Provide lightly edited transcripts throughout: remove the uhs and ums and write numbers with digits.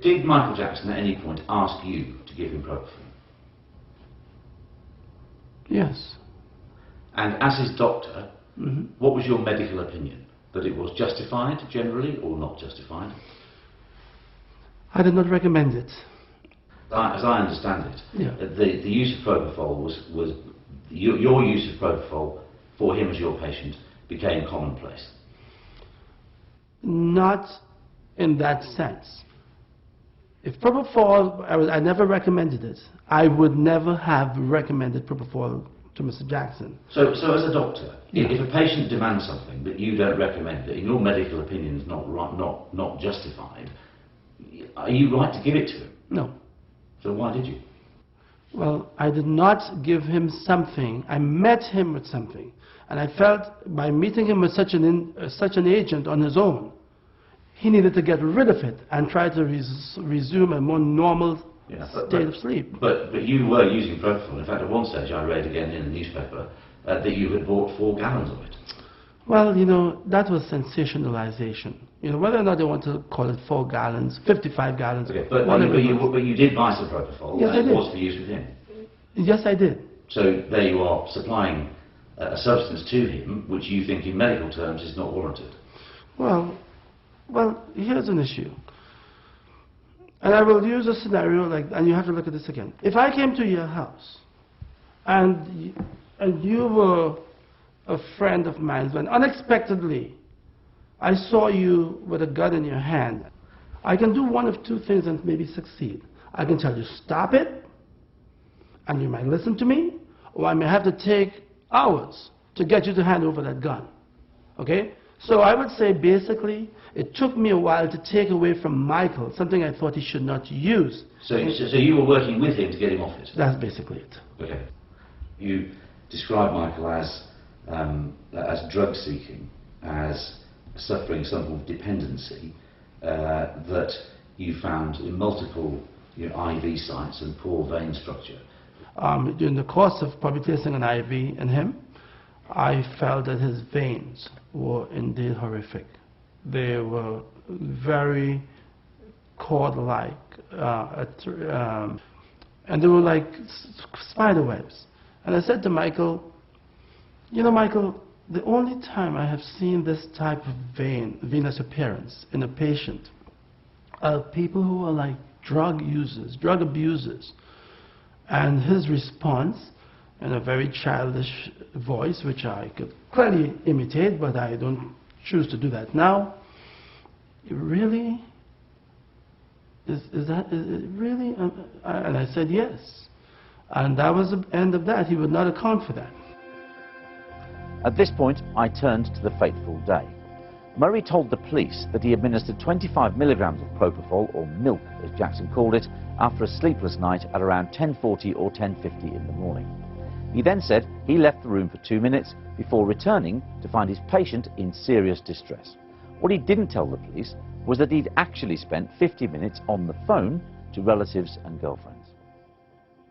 Did Michael Jackson at any point ask you to give him propofol? Yes. And as his doctor, what was your medical opinion? That it was justified generally or not justified? I did not recommend it. As I understand it, yeah. the use of propofol was your use of propofol for him as your patient became commonplace. Not in that sense. If propofol, I never recommended it. I would never have recommended propofol to Mr. Jackson. So as a doctor, if a patient demands something that you don't recommend, that in your medical opinion is not justified, are you right to give it to him? No. So why did you? Well, I did not give him something. I met him with something. And I felt by meeting him with such an agent on his own, he needed to get rid of it and try to resume a more normal state of sleep. But you were using propofol. In fact, at one stage I read again in the newspaper that you had bought 4 gallons of it. Well, you know, that was sensationalization. You know, whether or not they want to call it 4 gallons, 55 gallons, okay, but you did buy some propofol, yes, and it was for use with him. Yes, I did. So there you are supplying a substance to him which you think in medical terms is not warranted. Well, here's an issue. And I will use a scenario and you have to look at this again. If I came to your house and you were a friend of mine, when unexpectedly I saw you with a gun in your hand, I can do one of 2 things and maybe succeed. I can tell you stop it, and you might listen to me, or I may have to take hours to get you to hand over that gun. Okay? So I would say basically it took me a while to take away from Michael something I thought he should not use. So you were working with him to get him off it? That's basically it. Okay. You describe Michael as drug seeking, as suffering some form of dependency that you found in multiple IV sites and poor vein structure. During the course of probably placing an IV in him, I felt that his veins were indeed horrific. They were very cord-like, and they were like spider webs. And I said to Michael, you know, Michael, the only time I have seen this type of venous appearance in a patient are people who are like drug users, drug abusers. And his response, in a very childish voice, which I could clearly imitate, but I don't choose to do that now. Really? Is it really? And I said yes. And that was the end of that. He would not account for that. At this point, I turned to the fateful day. Murray told the police that he administered 25 milligrams of propofol, or milk as Jackson called it, after a sleepless night at around 10:40 or 10:50 in the morning. He then said he left the room for 2 minutes before returning to find his patient in serious distress. What he didn't tell the police was that he'd actually spent 50 minutes on the phone to relatives and girlfriends.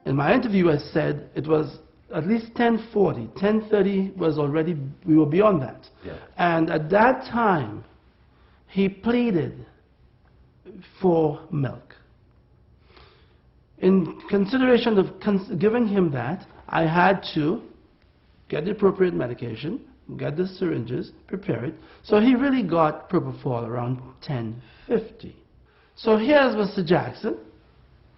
In my interview, I said it was at least 10:40. 10:30 was already, we were beyond that. Yeah. And at that time, he pleaded for milk. In consideration of giving him that, I had to get the appropriate medication, get the syringes, prepare it. So he really got propofol around 10:50. So here's Mr. Jackson.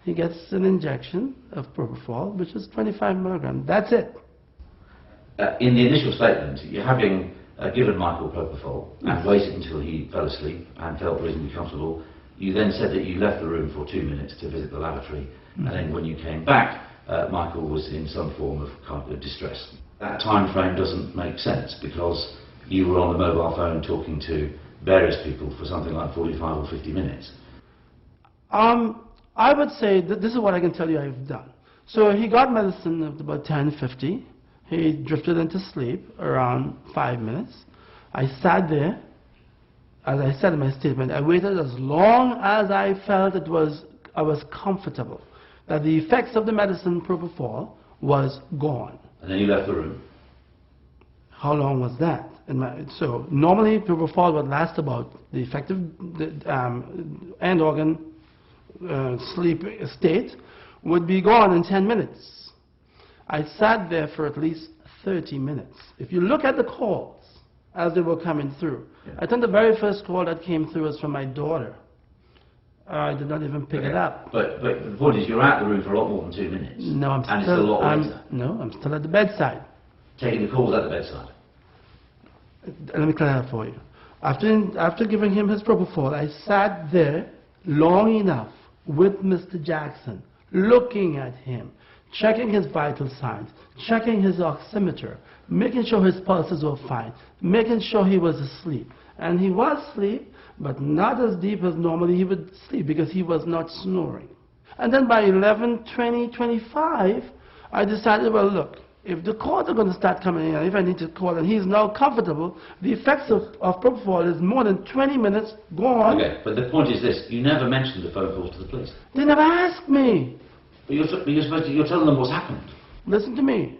He gets an injection of propofol, which is 25 milligrams. That's it. In the initial statement, you're having given Michael propofol and waited until he fell asleep and felt reasonably comfortable. You then said that you left the room for 2 minutes to visit the lavatory, and then when you came back, Michael was in some form of kind of distress. That time frame doesn't make sense because you were on the mobile phone talking to various people for something like 45 or 50 minutes. I would say that this is what I can tell you I've done. So he got medicine at about 10:50. He drifted into sleep around 5 minutes. I sat there. As I said in my statement, I waited as long as I felt I was comfortable, that the effects of the medicine propofol was gone. And then you left the room. How long was that? So normally propofol would last about the effective end organ sleep state would be gone in 10 minutes. I sat there for at least 30 minutes. If you look at the calls as they were coming through, I think the very first call that came through was from my daughter. I did not even pick it up. But the point is, you're out of the room for a lot more than 2 minutes. No, I'm and still, it's a lot later. No, I'm still at the bedside. Taking the calls at the bedside. Let me clarify for you. After giving him his propofol, I sat there long enough with Mr. Jackson, looking at him, checking his vital signs, checking his oximeter, making sure his pulses were fine, making sure he was asleep. And he was asleep, but not as deep as normally he would sleep because he was not snoring. And then by 11:20, 25, I decided, well, look, if the calls are going to start coming in, and if I need to call and he's now comfortable, the effects of propofol is more than 20 minutes gone. Okay, but the point is this, you never mentioned the phone calls to the police. They never asked me. But you're telling them what's happened. Listen to me.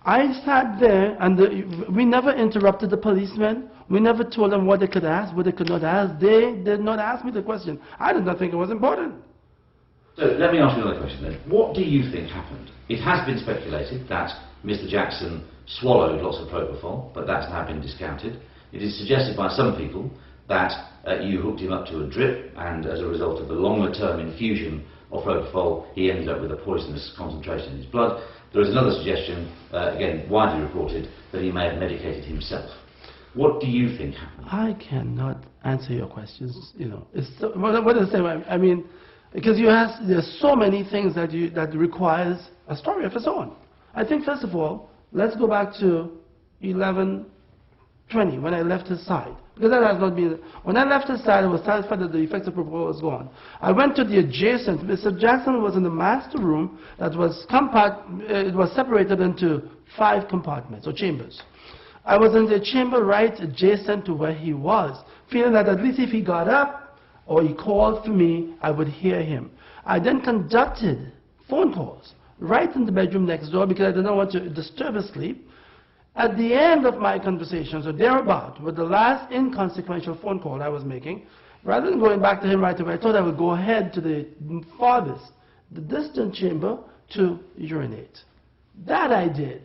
I sat there and we never interrupted the policemen. We never told them what they could ask, what they could not ask. They did not ask me the question. I did not think it was important. So let me ask you another question then. What do you think happened? It has been speculated that Mr. Jackson swallowed lots of propofol, but that's now been discounted. It is suggested by some people that you hooked him up to a drip, and as a result of the longer-term infusion of propofol, he ended up with a poisonous concentration in his blood. There is another suggestion, again widely reported, that he may have medicated himself. What do you think happened? I cannot answer your questions. You know, it's so, what is the same? I mean, because there's so many things that requires a story of its own. I think first of all, let's go back to 11:20 when I left his side. Because that has not been. When I left his side, I was satisfied that the effects of propofol was gone. I went to the adjacent. Mr. Jackson was in the master room that was it was separated into 5 compartments or chambers. I was in the chamber right adjacent to where he was, feeling that at least if he got up or he called for me, I would hear him. I then conducted phone calls right in the bedroom next door because I did not want to disturb his sleep. At the end of my conversations, or thereabout, with the last inconsequential phone call I was making, rather than going back to him right away, I thought I would go ahead to the farthest, the distant chamber, to urinate. That I did.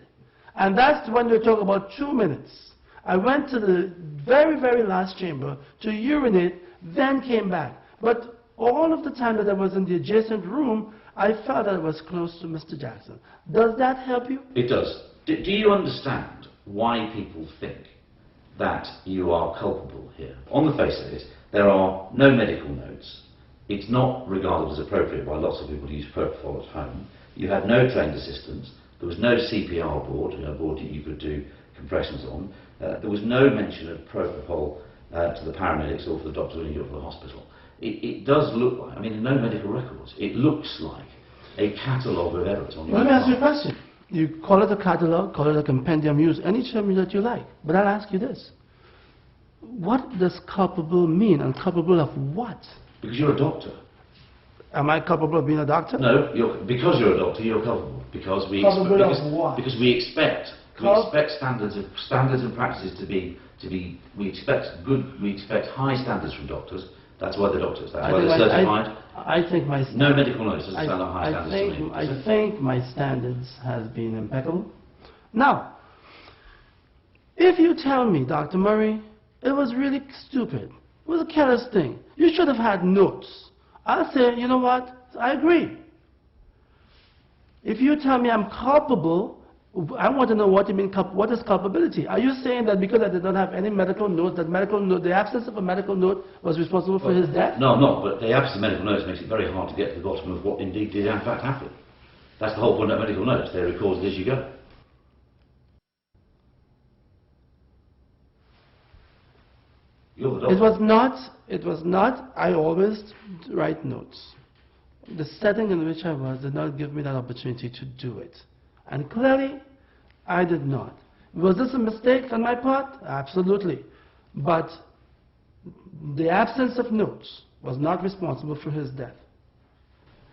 And that's when we talk about 2 minutes. I went to the very, very last chamber to urinate, then came back. But all of the time that I was in the adjacent room, I felt that I was close to Mr. Jackson. Does that help you? It does. Do you understand why people think that you are culpable here? On the face of it, there are no medical notes. It's not regarded as appropriate by lots of people to use propofol at home. You had no trained assistants. There was no CPR board, a board that you could do compressions on. There was no mention of propofol to the paramedics or for the doctor when you got to the hospital. It does look like, I mean, no medical records. It looks like a catalogue of errors on your Let me ask you a part. question. You call it a catalogue, call it a compendium, use any term that you like. But I'll ask you this. What does culpable mean, and culpable of what? Because you're a doctor. Am I culpable of being a doctor? No, because you're a doctor, you're culpable. Because we Culpable of what? Because we expect standards and practices to be we expect high standards from doctors. That's why they're doctors. That's why they're certified. I think my no medical notice doesn't sound like high standards to me. I think my standards has been impeccable. Now, if you tell me, Dr. Murray, it was really stupid, it was a careless thing, you should have had notes, I'll say, you know what, I agree. If you tell me I'm culpable, I want to know what you mean, what is culpability? Are you saying that because I did not have any medical notes, that the absence of a medical note was responsible for his death? No, I'm not, but the absence of medical notes makes it very hard to get to the bottom of what indeed did in fact happen. That's the whole point of medical notes, they're recorded as you go. You're the doctor. It was not, I always write notes. The setting in which I was did not give me that opportunity to do it. And clearly, I did not. Was this a mistake on my part? Absolutely. But the absence of notes was not responsible for his death.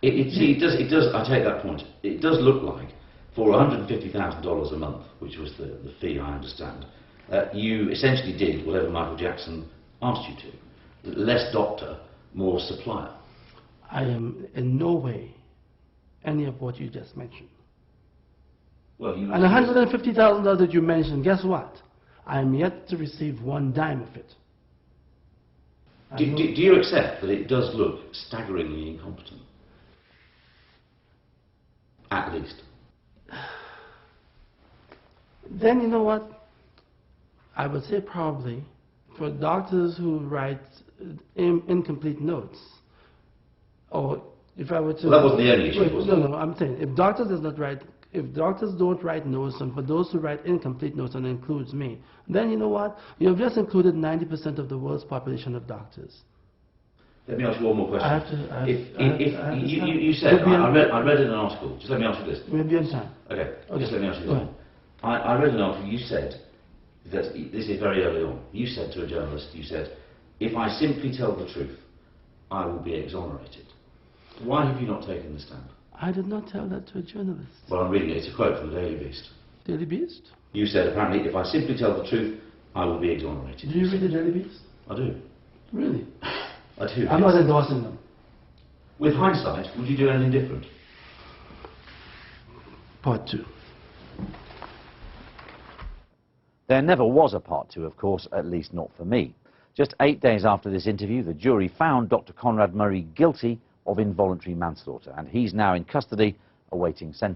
It does, I take that point. It does look like, for $150,000 a month, which was the fee I understand, you essentially did whatever Michael Jackson asked you to. Less doctor, more supplier. I am in no way any of what you just mentioned. Well, you... And $150,000 that you mentioned, guess what? I am yet to receive one dime of it. Do you accept that it does look staggeringly incompetent? At least. Then you know what? I would say probably for doctors who write incomplete notes, or if I were to... Well, that wasn't the only issue, was it? No, I'm saying, if doctors don't write notes, and for those who write incomplete notes, and includes me, then you know what? You have just included 90% of the world's population of doctors. Let me ask you one more question. You said, Maybe I read in an article, just let me ask you this. Maybe in time. Okay, just let me ask you Go this. ahead. I read an article, you said, that this is very early on, you said to a journalist, you said, if I simply tell the truth, I will be exonerated. Why have you not taken the stand? I did not tell that to a journalist. Well, I'm reading it, it's a quote from the Daily Beast. Daily Beast? You said, apparently, if I simply tell the truth, I will be exonerated. Do you read the Daily Beast? I do. Really? I do. I'm not endorsing them. With hindsight, would you do anything different? Part 2. There never was a part 2, of course, at least not for me. Just 8 days after this interview, the jury found Dr. Conrad Murray guilty of involuntary manslaughter, and he's now in custody awaiting sentence.